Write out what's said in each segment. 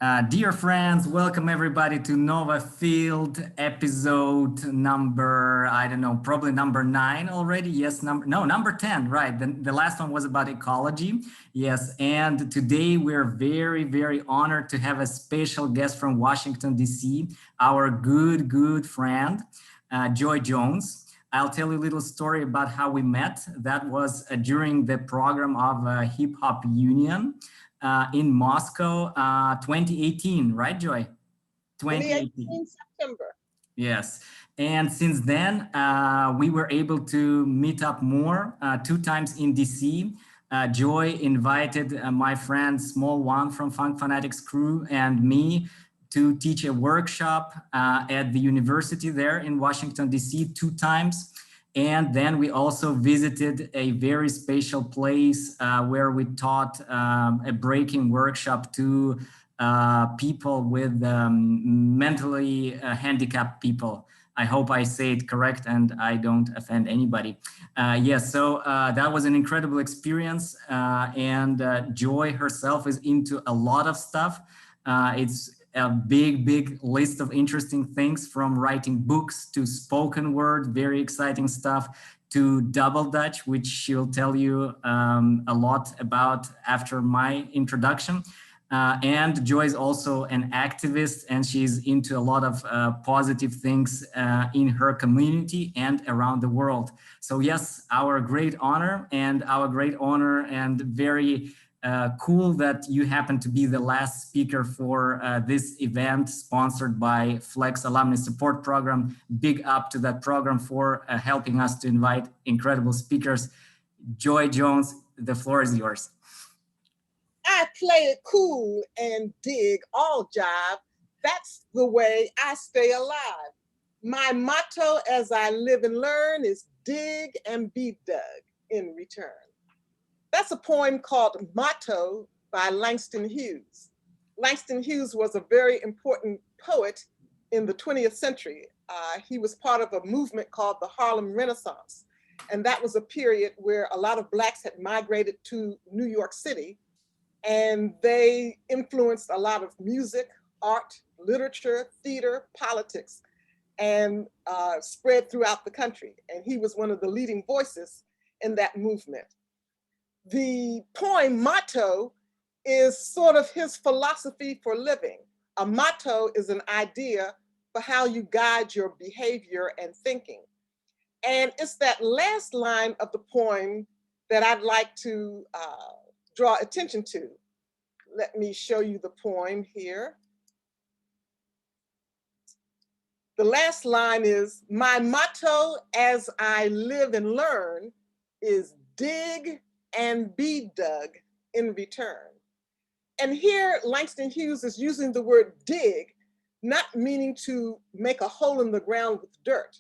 Dear friends, welcome everybody to Nova Field episode number, I don't know, probably number 9 already. Yes, number 10, right. The last one was about ecology. Yes, and today we're very, very honored to have a special guest from Washington, D.C., our good friend, Joy Jones. I'll tell you a little story about how we met. That was during the program of Hip Hop Union. In Moscow, 2018, right, Joy? 2018 September. Yes. And since then, we were able to meet up more, 2 times in DC. Joy invited my friend Small One from Funk Fanatics crew and me to teach a workshop at the university there in Washington, DC 2 times. And then we also visited a very special place where we taught a breaking workshop to people with mentally handicapped people. I hope I say it correct and I don't offend anybody. Yes, so that was an incredible experience. And Joy herself is into a lot of stuff. It's a big list of interesting things, from writing books to spoken word, very exciting stuff, to double Dutch, which she'll tell you a lot about after my introduction. And Joy is also an activist, and she's into a lot of positive things in her community and around the world. So yes, our great honor and very cool that you happen to be the last speaker for this event sponsored by Flex Alumni Support Program. Big up to that program for helping us to invite incredible speakers. Joy Jones, the floor is yours. I play it cool and dig all jive. That's the way I stay alive. My motto as I live and learn is dig and be dug in return. That's a poem called Motto by Langston Hughes. Langston Hughes was a very important poet in the 20th century. He was part of a movement called the Harlem Renaissance. And that was a period where a lot of Blacks had migrated to New York City, and they influenced a lot of music, art, literature, theater, politics, and spread throughout the country. And he was one of the leading voices in that movement. The poem Motto is sort of his philosophy for living. A motto is an idea for how you guide your behavior and thinking. And it's that last line of the poem that I'd like to draw attention to. Let me show you the poem here. The last line is, my motto as I live and learn is dig and be dug in return. And here Langston Hughes is using the word dig, not meaning to make a hole in the ground with dirt,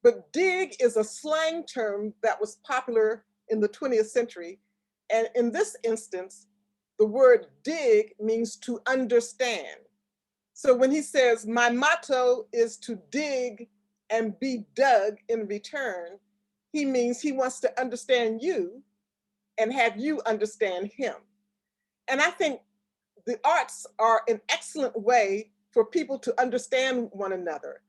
but dig is a slang term that was popular in the 20th century. And in this instance, the word dig means to understand. So when he says, my motto is to dig and be dug in return, he means he wants to understand you and have you understand him. And I think the arts are an excellent way for people to understand one another.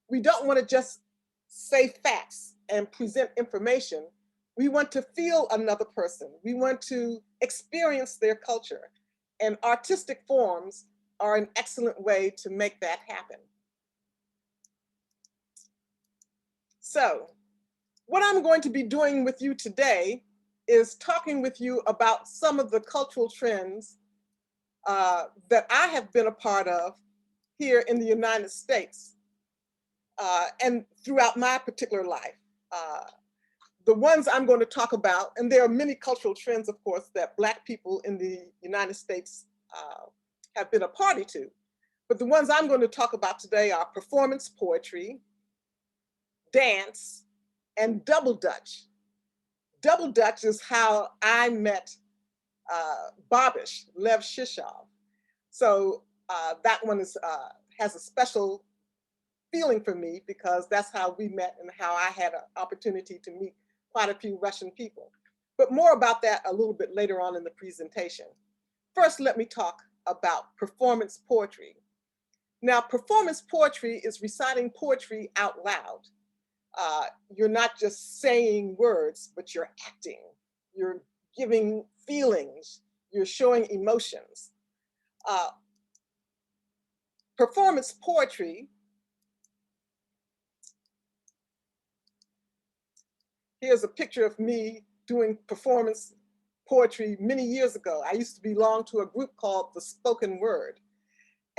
We don't want to just say facts and present information. We want to feel another person. We want to experience their culture. And artistic forms are an excellent way to make that happen. So, what I'm going to be doing with you today is talking with you about some of the cultural trends that I have been a part of here in the United States and throughout my particular life. The ones I'm going to talk about, and there are many cultural trends, of course, that Black people in the United States have been a party to. But the ones I'm going to talk about today are performance poetry, dance, and double Dutch. Double Dutch is how I met Babish, Lev Shishov. So that one has a special feeling for me because that's how we met and how I had an opportunity to meet quite a few Russian people. But more about that a little bit later on in the presentation. First, let me talk about performance poetry. Now, performance poetry is reciting poetry out loud. You're not just saying words, but you're acting. You're giving feelings. You're showing emotions. Performance poetry, here's a picture of me doing performance poetry many years ago. I used to belong to a group called the Spoken Word.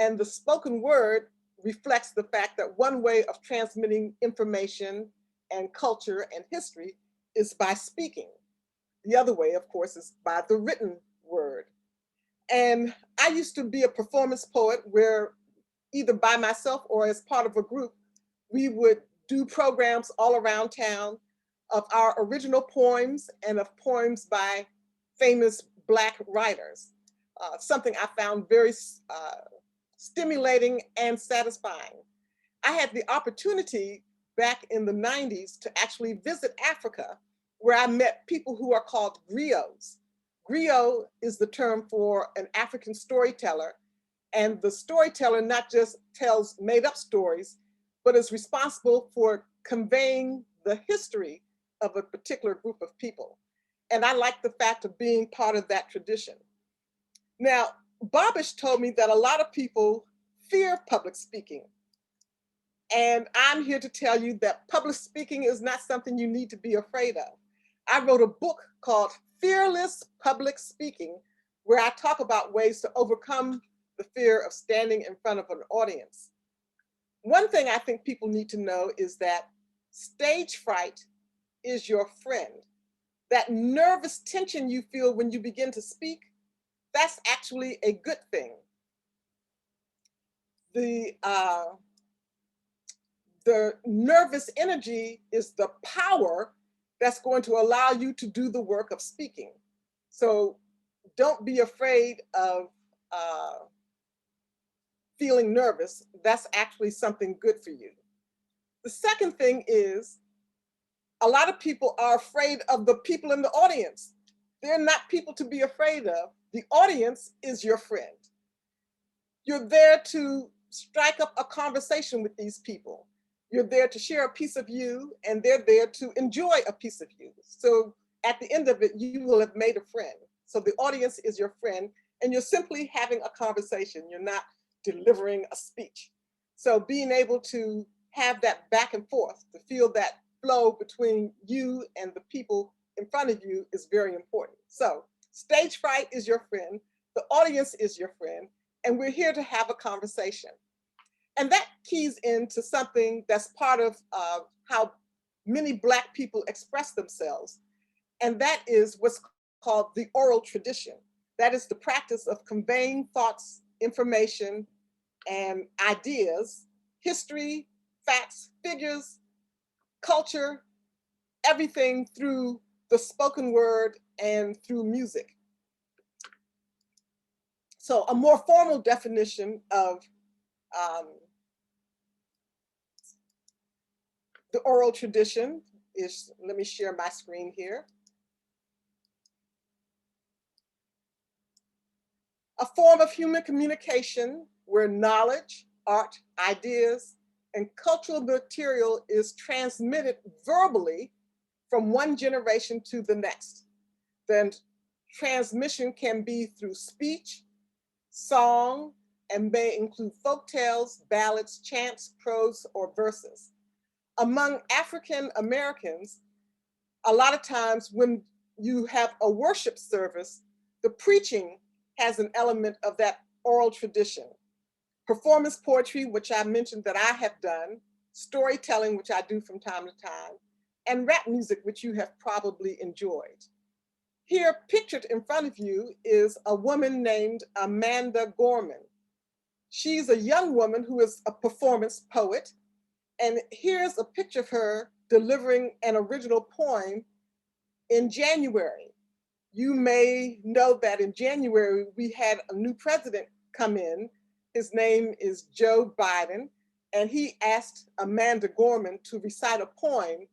And the spoken word reflects the fact that one way of transmitting information and culture and history is by speaking. The other way, of course, is by the written word. And I used to be a performance poet where either by myself or as part of a group, we would do programs all around town of our original poems and of poems by famous Black writers. Something I found very stimulating and satisfying. I had the opportunity back in the 90s to actually visit Africa, where I met people who are called griots. Griot is the term for an African storyteller, and the storyteller not just tells made up stories, but is responsible for conveying the history of a particular group of people. And I like the fact of being part of that tradition. Now, Babish told me that a lot of people fear public speaking. And I'm here to tell you that public speaking is not something you need to be afraid of. I wrote a book called Fearless Public Speaking, where I talk about ways to overcome the fear of standing in front of an audience. One thing I think people need to know is that stage fright is your friend. That nervous tension you feel when you begin to speak, that's actually a good thing. The nervous energy is the power that's going to allow you to do the work of speaking. So don't be afraid of feeling nervous. That's actually something good for you. The second thing is, a lot of people are afraid of the people in the audience. They're not people to be afraid of. The audience is your friend. You're there to strike up a conversation with these people. You're there to share a piece of you, and they're there to enjoy a piece of you. So at the end of it, you will have made a friend. So the audience is your friend, and you're simply having a conversation. You're not delivering a speech. So being able to have that back and forth, to feel that flow between you and the people in front of you is very important. So stage fright is your friend, the audience is your friend, and we're here to have a conversation. And that keys into something that's part of how many Black people express themselves. And that is what's called the oral tradition. That is the practice of conveying thoughts, information, and ideas, history, facts, figures, culture, everything through the spoken word and through music. So a more formal definition of the oral tradition is, let me share my screen here. A form of human communication where knowledge, art, ideas, and cultural material is transmitted verbally from one generation to the next. Then transmission can be through speech, song, and may include folktales, ballads, chants, prose, or verses. Among African Americans, a lot of times when you have a worship service, the preaching has an element of that oral tradition. Performance poetry, which I mentioned that I have done, storytelling, which I do from time to time, and rap music, which you have probably enjoyed. Here, pictured in front of you, is a woman named Amanda Gorman. She's a young woman who is a performance poet. And here's a picture of her delivering an original poem in January. You may know that in January, we had a new president come in. His name is Joe Biden, and he asked Amanda Gorman to recite a poem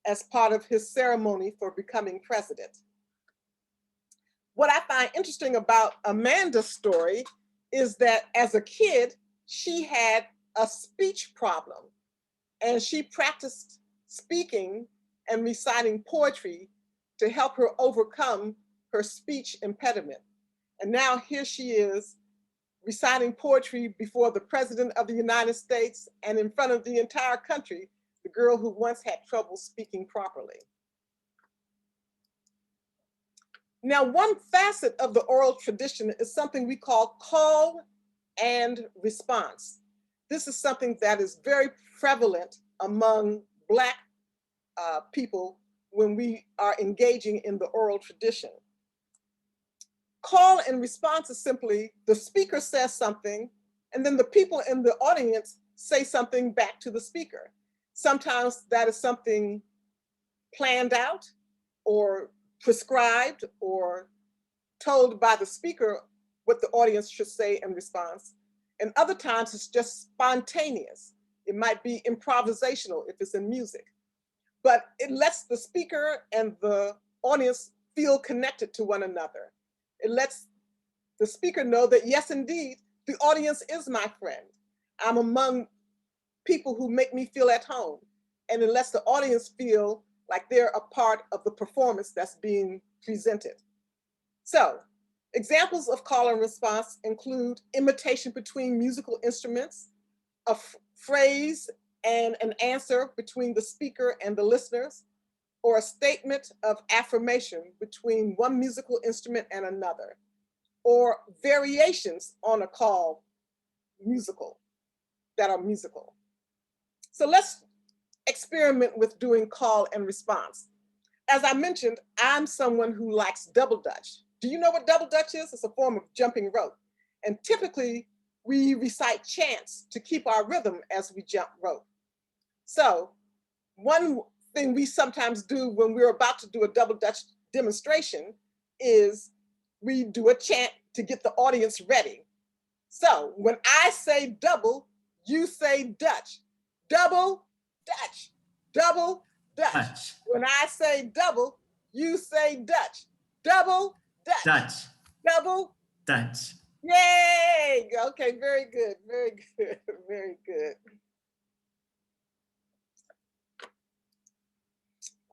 as part of his ceremony for becoming president. What I find interesting about Amanda's story is that as a kid, she had a speech problem, and she practiced speaking and reciting poetry to help her overcome her speech impediment. And now here she is reciting poetry before the President of the United States and in front of the entire country, the girl who once had trouble speaking properly. Now, one facet of the oral tradition is something we call call and response. This is something that is very prevalent among Black people when we are engaging in the oral tradition. Call and response is simply the speaker says something, and then the people in the audience say something back to the speaker. Sometimes that is something planned out or prescribed or told by the speaker what the audience should say in response. And other times it's just spontaneous. It might be improvisational if it's in music, but it lets the speaker and the audience feel connected to one another. It lets the speaker know that, yes, indeed, the audience is my friend. I'm among people who make me feel at home. And it lets the audience feel like they're a part of the performance that's being presented. So, examples of call and response include imitation between musical instruments, a phrase and an answer between the speaker and the listeners, or a statement of affirmation between one musical instrument and another, or variations on a call that are musical. So let's experiment with doing call and response. As I mentioned, I'm someone who likes double dutch. Do you know what double dutch is? It's a form of jumping rope. And typically we recite chants to keep our rhythm as we jump rope. So one thing we sometimes do when we're about to do a double dutch demonstration is we do a chant to get the audience ready. So when I say double, you say Dutch. Double Dutch. Double Dutch. When I say double, you say Dutch. Double Dutch. Dutch. Double Dutch. Yay! Okay, very good, very good, very good.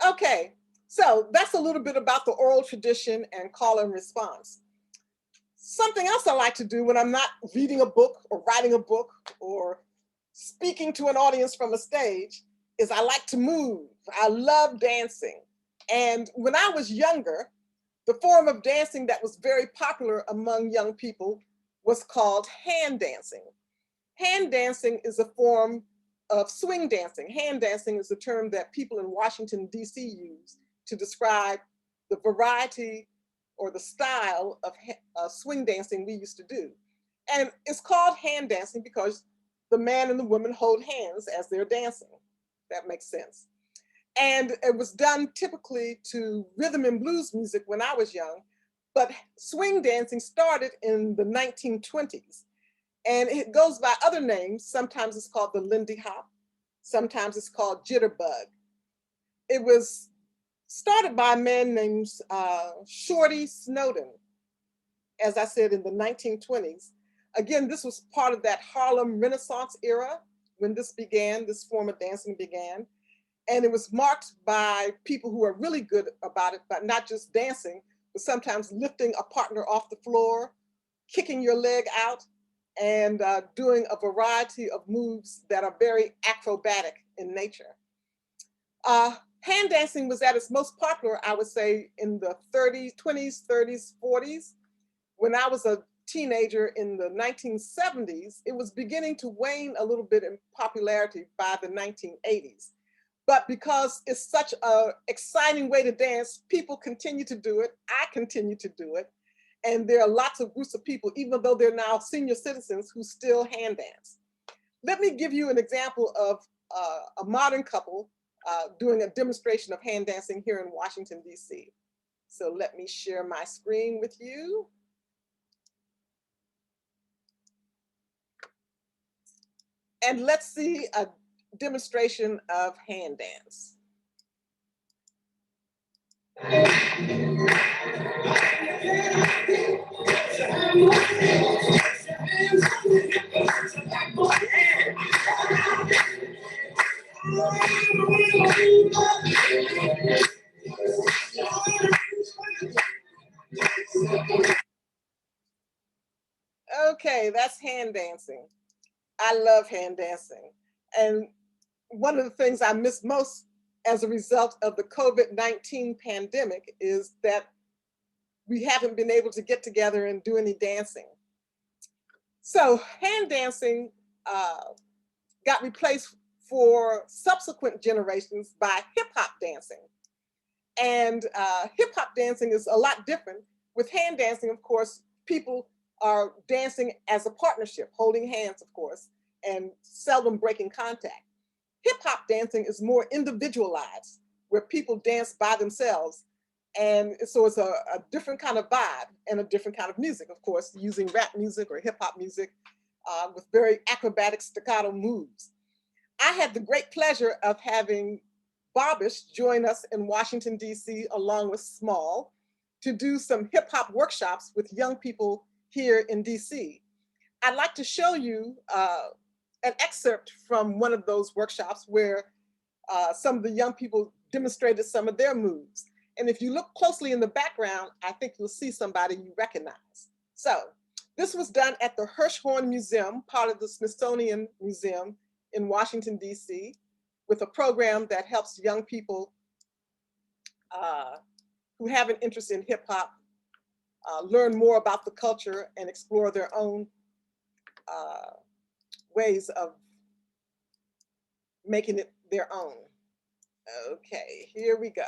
Okay, so that's a little bit about the oral tradition and call and response. Something else I like to do when I'm not reading a book or writing a book or speaking to an audience from a stage is I like to move. I love dancing. And when I was younger, the form of dancing that was very popular among young people was called hand dancing. Hand dancing is a form of swing dancing. Hand dancing is a term that people in Washington, D.C. use to describe the variety or the style of swing dancing we used to do. And it's called hand dancing because the man and the woman hold hands as they're dancing. That makes sense. And it was done typically to rhythm and blues music when I was young, but swing dancing started in the 1920s. And it goes by other names. Sometimes it's called the Lindy Hop. Sometimes it's called Jitterbug. It was started by a man named Shorty Snowden, as I said, in the 1920s. Again, this was part of that Harlem Renaissance era when this form of dancing began. And it was marked by people who are really good about it, but not just dancing, but sometimes lifting a partner off the floor, kicking your leg out, and doing a variety of moves that are very acrobatic in nature. Hand dancing was at its most popular, I would say, in the 20s, 30s, 40s. When I was a teenager in the 1970s, it was beginning to wane a little bit in popularity by the 1980s. But because it's such an exciting way to dance, people continue to do it. I continue to do it. And there are lots of groups of people, even though they're now senior citizens, who still hand dance. Let me give you an example of a modern couple doing a demonstration of hand dancing here in Washington, D.C. So let me share my screen with you. And let's see a demonstration of hand dance. Okay, that's hand dancing. I love hand dancing. And one of the things I miss most as a result of the COVID-19 pandemic is that we haven't been able to get together and do any dancing. So hand dancing got replaced for subsequent generations by hip hop dancing. And hip hop dancing is a lot different. With hand dancing, of course, people are dancing as a partnership, holding hands, of course, and seldom breaking contact. Hip hop dancing is more individualized, where people dance by themselves. And so it's a different kind of vibe and a different kind of music, of course, using rap music or hip hop music with very acrobatic staccato moves. I had the great pleasure of having Barbish join us in Washington, D.C., along with Small, to do some hip hop workshops with young people here in D.C. I'd like to show you an excerpt from one of those workshops where some of the young people demonstrated some of their moves. And if you look closely in the background, I think you'll see somebody you recognize. So this was done at the Hirshhorn Museum, part of the Smithsonian Museum in Washington, D.C., with a program that helps young people who have an interest in hip hop learn more about the culture and explore their own ways of making it their own. Okay, here we go.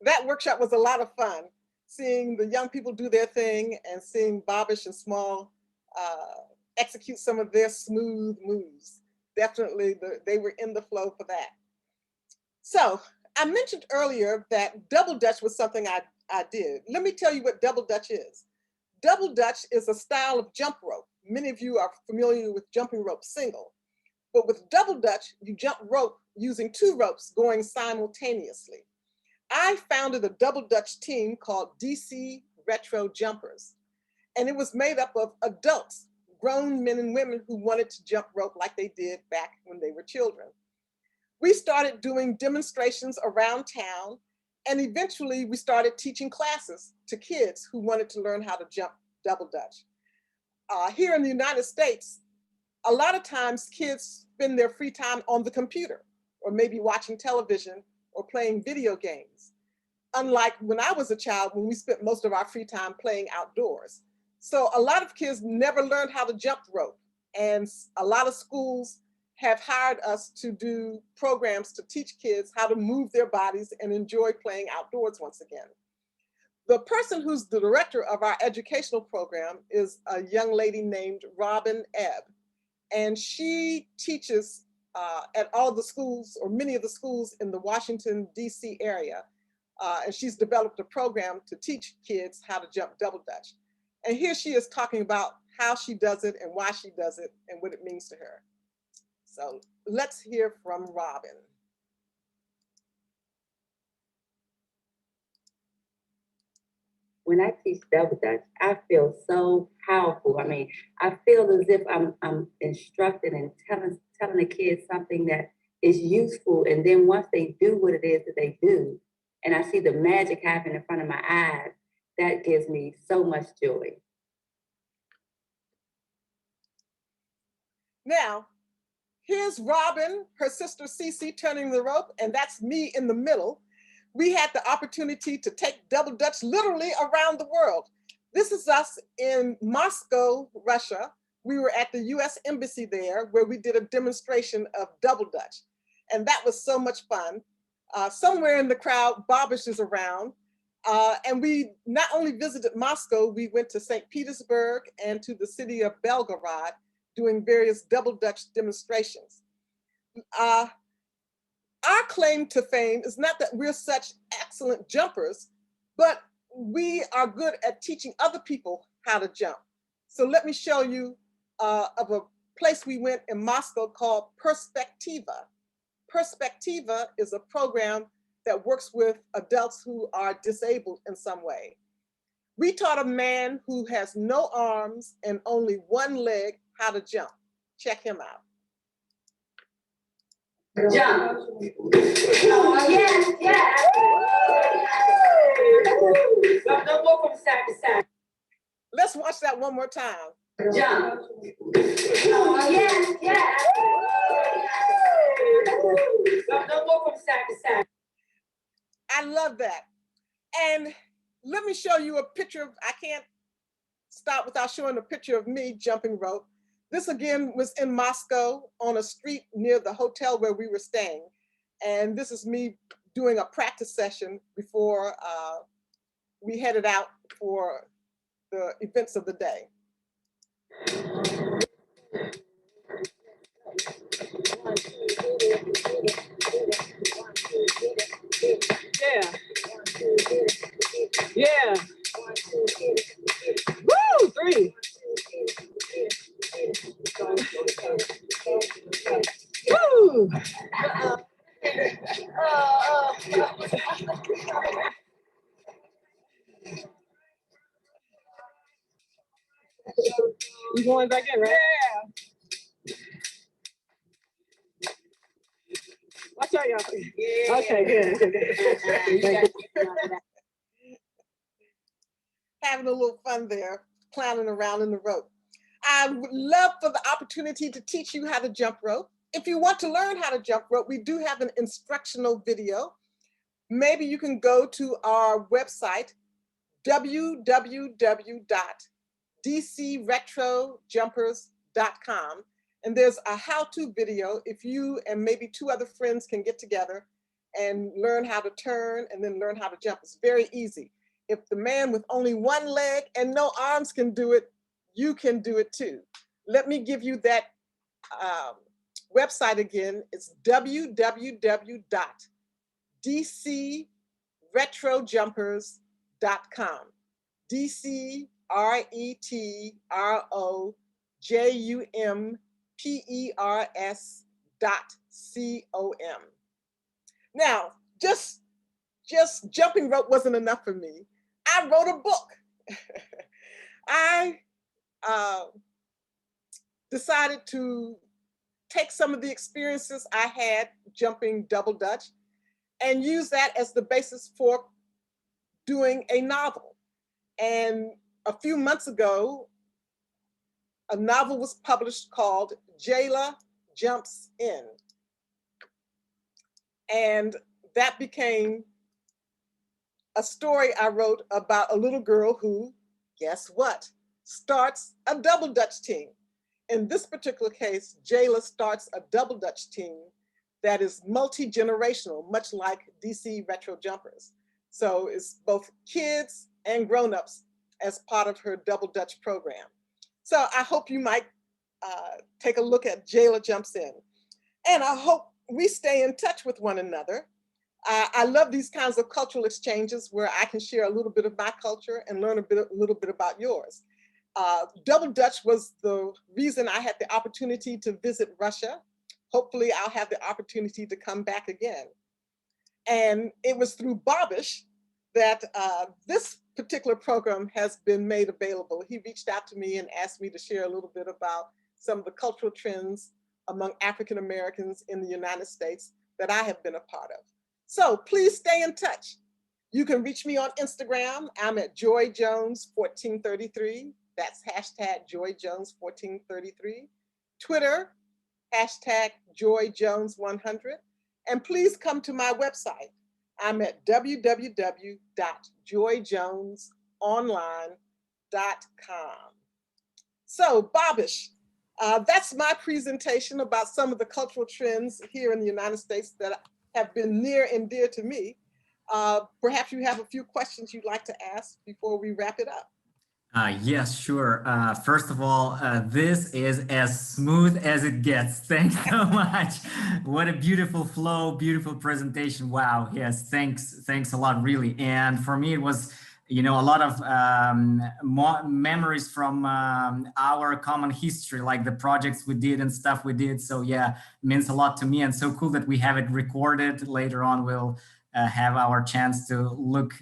That workshop was a lot of fun, seeing the young people do their thing and seeing Barbish and Small execute some of their smooth moves. Definitely, they were in the flow for that. So I mentioned earlier that double dutch was something I did. Let me tell you what double dutch is. Double dutch is a style of jump rope. Many of you are familiar with jumping rope single, but with double dutch, you jump rope using two ropes going simultaneously. I founded a double dutch team called DC Retro Jumpers, and it was made up of adults, grown men and women who wanted to jump rope like they did back when they were children. We started doing demonstrations around town, and eventually we started teaching classes to kids who wanted to learn how to jump double dutch. Here in the United States, a lot of times kids spend their free time on the computer or maybe watching television or playing video games. Unlike when I was a child, when we spent most of our free time playing outdoors. So a lot of kids never learned how to jump rope, and a lot of schools have hired us to do programs to teach kids how to move their bodies and enjoy playing outdoors once again. The person who's the director of our educational program is a young lady named Robin Ebb, and she teaches at all the schools, or many of the schools in the Washington, D.C. area. And she's developed a program to teach kids how to jump double dutch. And here she is talking about how she does it and why she does it and what it means to her. So let's hear from Robin. When I teach double dutch, I feel so powerful. I mean, I feel as if I'm instructing and telling the kids something that is useful. And then once they do what it is that they do, and I see the magic happen in front of my eyes, that gives me so much joy. Now, here's Robin, her sister Cece turning the rope, and that's me in the middle. We had the opportunity to take double dutch literally around the world. This is us in Moscow, Russia. We were at the US Embassy there where we did a demonstration of double dutch. And that was so much fun. Somewhere in the crowd, Barbish is around. And we not only visited Moscow, we went to St. Petersburg and to the city of Belgorod doing various double dutch demonstrations. Our claim to fame is not that we're such excellent jumpers, but we are good at teaching other people how to jump. So let me show you of a place we went in Moscow called Perspectiva. Perspectiva is a program that works with adults who are disabled in some way. We taught a man who has no arms and only one leg how to jump. Check him out. Jump. Oh, yes, yes. Don't go from side to side. Let's watch that one more time. Jump. Oh, yes, yes. Don't go from side to side. I love that. And let me show you a picture of, I can't stop without showing a picture of me jumping rope. This again was in Moscow on a street near the hotel where we were staying. And this is me doing a practice session before we headed out for the events of the day. Yeah. Yeah. Woo! 3. Woo! You going back in, right? Yeah. Watch out, y'all. Yeah. Okay, good. Having a little fun there, clowning around in the rope. I would love for the opportunity to teach you how to jump rope. If you want to learn how to jump rope, we do have an instructional video. Maybe you can go to our website, www.dcretrojumpers.com. And there's a how-to video if you and maybe 2 other friends can get together and learn how to turn and then learn how to jump. It's very easy. If the man with only one leg and no arms can do it, you can do it too. Let me give you that website again. It's www.dcretrojumpers.com. DCRETROJUMPERS.com. Now, just jumping rope wasn't enough for me. I wrote a book. I decided to take some of the experiences I had jumping double Dutch and use that as the basis for doing a novel. And a few months ago, a novel was published called JAYLA Jumps In. And that became a story I wrote about a little girl who, guess what, starts a double Dutch team. In this particular case, JAYLA starts a double Dutch team that is multi-generational, much like DC Retro Jumpers. So it's both kids and grown-ups as part of her double Dutch program. So I hope you might take a look at JAYLA Jumps In. And I hope we stay in touch with one another. I love these kinds of cultural exchanges where I can share a little bit of my culture and learn a little bit about yours. Double Dutch was the reason I had the opportunity to visit Russia. Hopefully I'll have the opportunity to come back again. And it was through Bobish that this particular program has been made available. He reached out to me and asked me to share a little bit about some of the cultural trends among African Americans in the United States that I have been a part of. So please stay in touch. You can reach me on Instagram. I'm at JoyJones1433. That's hashtag JoyJones1433. Twitter, hashtag JoyJones100. And please come to my website. I'm at www.joyjonesonline.com. So Bobish, that's my presentation about some of the cultural trends here in the United States that have been near and dear to me. Perhaps you have a few questions you'd like to ask before we wrap it up. Yes, sure. First of all, this is as smooth as it gets. Thanks so much. What a beautiful flow, beautiful presentation. Wow. Yes, thanks a lot, really. And for me, it was you know, a lot of memories from our common history, like the projects we did and stuff we did. So yeah, means a lot to me, and so cool that we have it recorded. Later on, we'll have our chance to look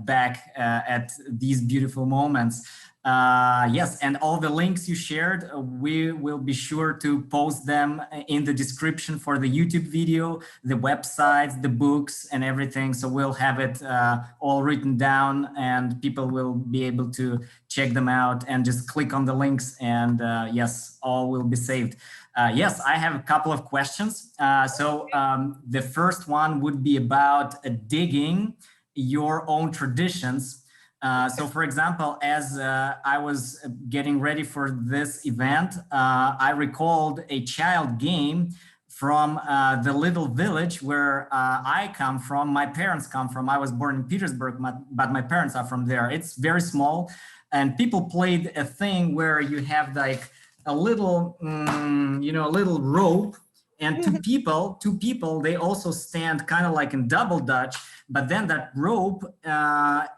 back at these beautiful moments. Yes, and all the links you shared, we will be sure to post them in the description for the YouTube video, the websites, the books, and everything. So we'll have it all written down, and people will be able to check them out and just click on the links, and yes, all will be saved. Yes, I have a couple of questions. The first one would be about digging your own traditions. So for example, as I was getting ready for this event, I recalled a child game from the little village where I come from, my parents come from. I was born in Petersburg, but my parents are from there. It's very small, and people played a thing where you have like a little, you know, a little rope, and two people, they also stand kind of like in double dutch, but then that rope,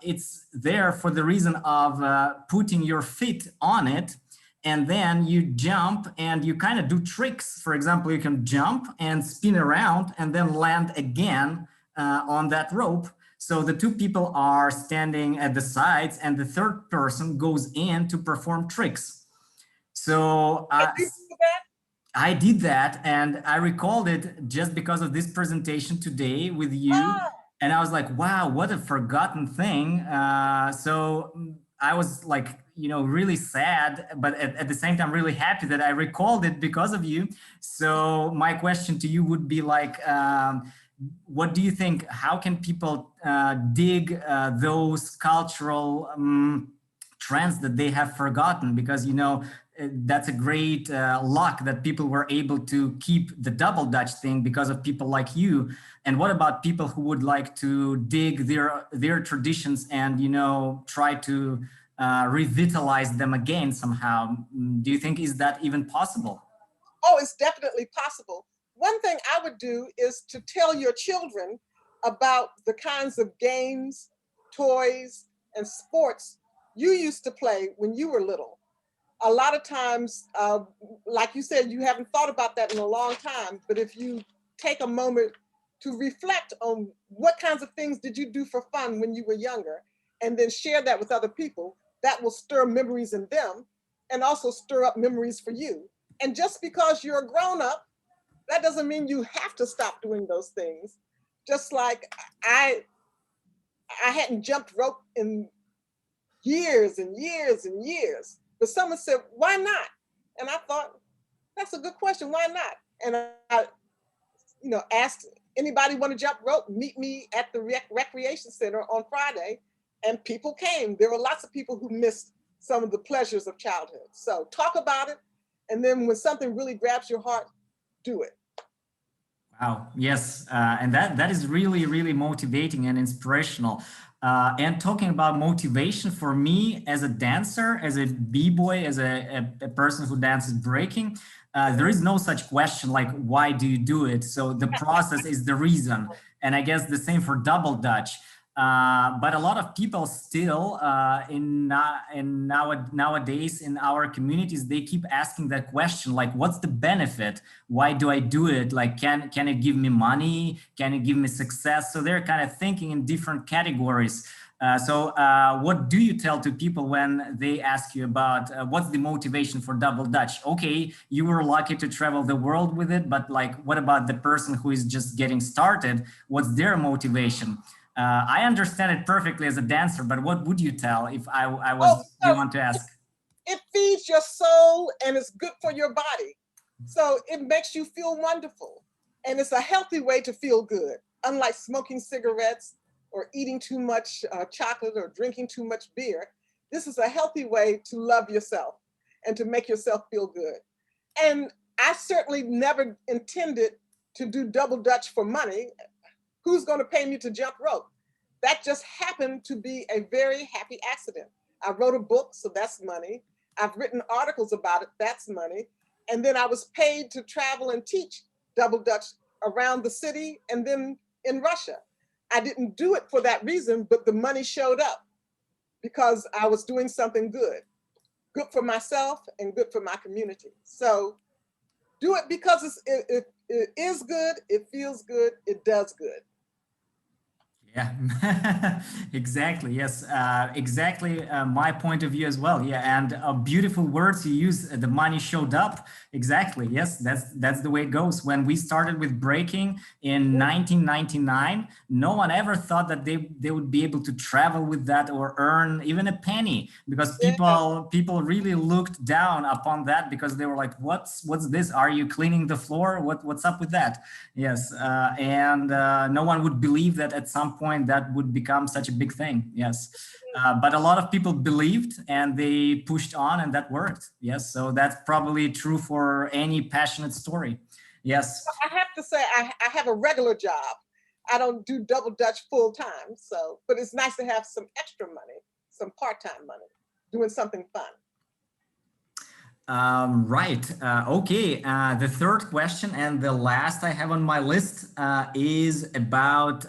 it's there for the reason of putting your feet on it, and then you jump and you kind of do tricks. For example, you can jump and spin around and then land again on that rope. So the two people are standing at the sides, and the third person goes in to perform tricks. So I did that, and I recalled it just because of this presentation today with you. And I was like, wow, what a forgotten thing. So I was like, you know, really sad, but at the same time, really happy that I recalled it because of you. So my question to you would be like, what do you think? How can people dig those cultural trends that they have forgotten? Because, you know, that's a great luck that people were able to keep the double dutch thing because of people like you. And what about people who would like to dig their traditions and, you know, try to revitalize them again somehow? Do you think is that even possible? Oh, it's definitely possible. One thing I would do is to tell your children about the kinds of games, toys, and sports you used to play when you were little. A lot of times, like you said, you haven't thought about that in a long time, but if you take a moment to reflect on what kinds of things did you do for fun when you were younger, and then share that with other people, that will stir memories in them and also stir up memories for you. And just because you're a grown-up, that doesn't mean you have to stop doing those things. Just like I hadn't jumped rope in years and years and years. But someone said, why not? And I thought, that's a good question, why not? And I, you know, asked anybody want to jump rope, meet me at the recreation center on Friday, and people came. There were lots of people who missed some of the pleasures of childhood. So talk about it, and then when something really grabs your heart, do it. Wow, yes, and that is really, really motivating and inspirational. And talking about motivation, for me as a dancer, as a b-boy, as a person who dances breaking, there is no such question like, why do you do it? So the process is the reason. And I guess the same for double dutch. But a lot of people still nowadays in our communities, they keep asking that question, like, what's the benefit? Why do I do it? Like, can it give me money? Can it give me success? So they're kind of thinking in different categories. What do you tell to people when they ask you about what's the motivation for double dutch? Okay, you were lucky to travel the world with it, but like, what about the person who is just getting started? What's their motivation? I understand it perfectly as a dancer, but what would you tell if I was the one to ask? It feeds your soul and it's good for your body. So it makes you feel wonderful. And it's a healthy way to feel good. Unlike smoking cigarettes or eating too much chocolate or drinking too much beer, this is a healthy way to love yourself and to make yourself feel good. And I certainly never intended to do double dutch for money. Who's going to pay me to jump rope? That just happened to be a very happy accident. I wrote a book, so that's money. I've written articles about it, that's money. And then I was paid to travel and teach double dutch around the city and then in Russia. I didn't do it for that reason, but the money showed up. because I was doing something good for myself and good for my community. So do it because it is good, it feels good, it does good. Yeah, exactly. Yes, exactly. My point of view as well. Yeah, and beautiful words you use. The money showed up. Exactly. Yes, that's the way it goes. When we started with breaking in 1999, no one ever thought that they would be able to travel with that or earn even a penny, because people really looked down upon that, because they were like, what's this? Are you cleaning the floor? What's up with that? Yes, and no one would believe that at some point that would become such a big thing. Yes, but a lot of people believed and they pushed on, and that worked. Yes, so that's probably true for any passionate story. Yes. I have to say, I have a regular job. I don't do double dutch full time. So, but it's nice to have some extra money, some part-time money, doing something fun. Right. Okay. The third question and the last I have on my list is about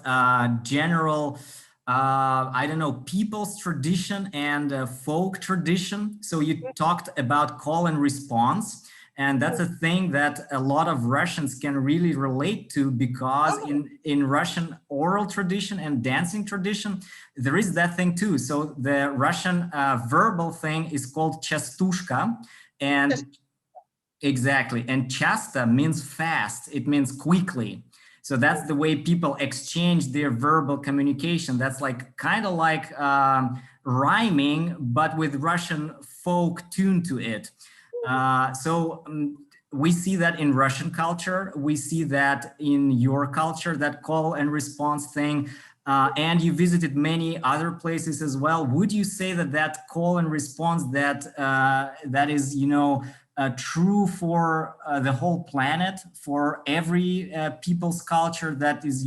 general, I don't know, people's tradition and folk tradition. So you talked about call and response. And that's a thing that a lot of Russians can really relate to, because in Russian oral tradition and dancing tradition, there is that thing too. So the Russian verbal thing is called chastushka. And exactly. And chasta means fast. It means quickly. So that's the way people exchange their verbal communication. That's like kind of like rhyming, but with Russian folk tune to it. We see that in Russian culture. We see that in your culture, that call and response thing. And you visited many other places as well. Would you say that that call and response that is, true for the whole planet, for every people's culture, that is,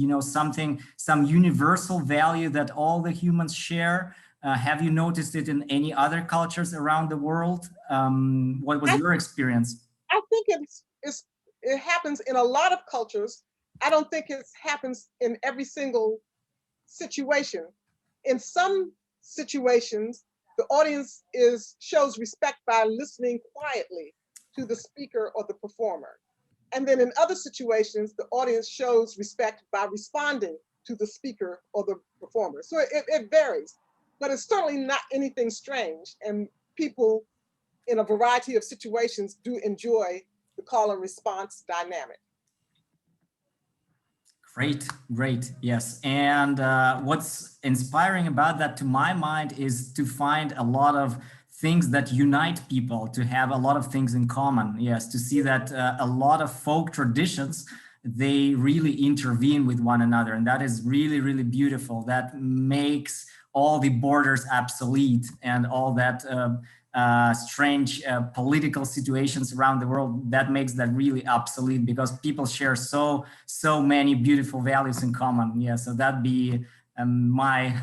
some universal value that all the humans share? Have you noticed it in any other cultures around the world? What was your experience? I think it happens in a lot of cultures. I don't think it happens in every single situation. In some situations, the audience shows respect by listening quietly to the speaker or the performer. And then in other situations, the audience shows respect by responding to the speaker or the performer. So it varies, but it's certainly not anything strange. And people in a variety of situations do enjoy the call and response dynamic. Great, yes. And what's inspiring about that, to my mind, is to find a lot of things that unite people, to have a lot of things in common. Yes, to see that a lot of folk traditions, they really intervene with one another. And that is really, really beautiful. That makes all the borders obsolete, and all that strange political situations around the world, that makes that really obsolete, because people share so many beautiful values in common. Yeah, so that'd be my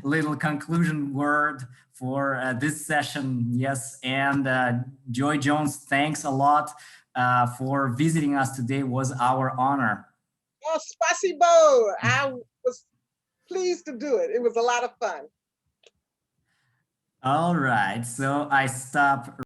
little conclusion word for this session. Yes, and Joy Jones, thanks a lot for visiting us today. It was our honor. Oh, spasibo. I was pleased to do it. It was a lot of fun. All right, so I stop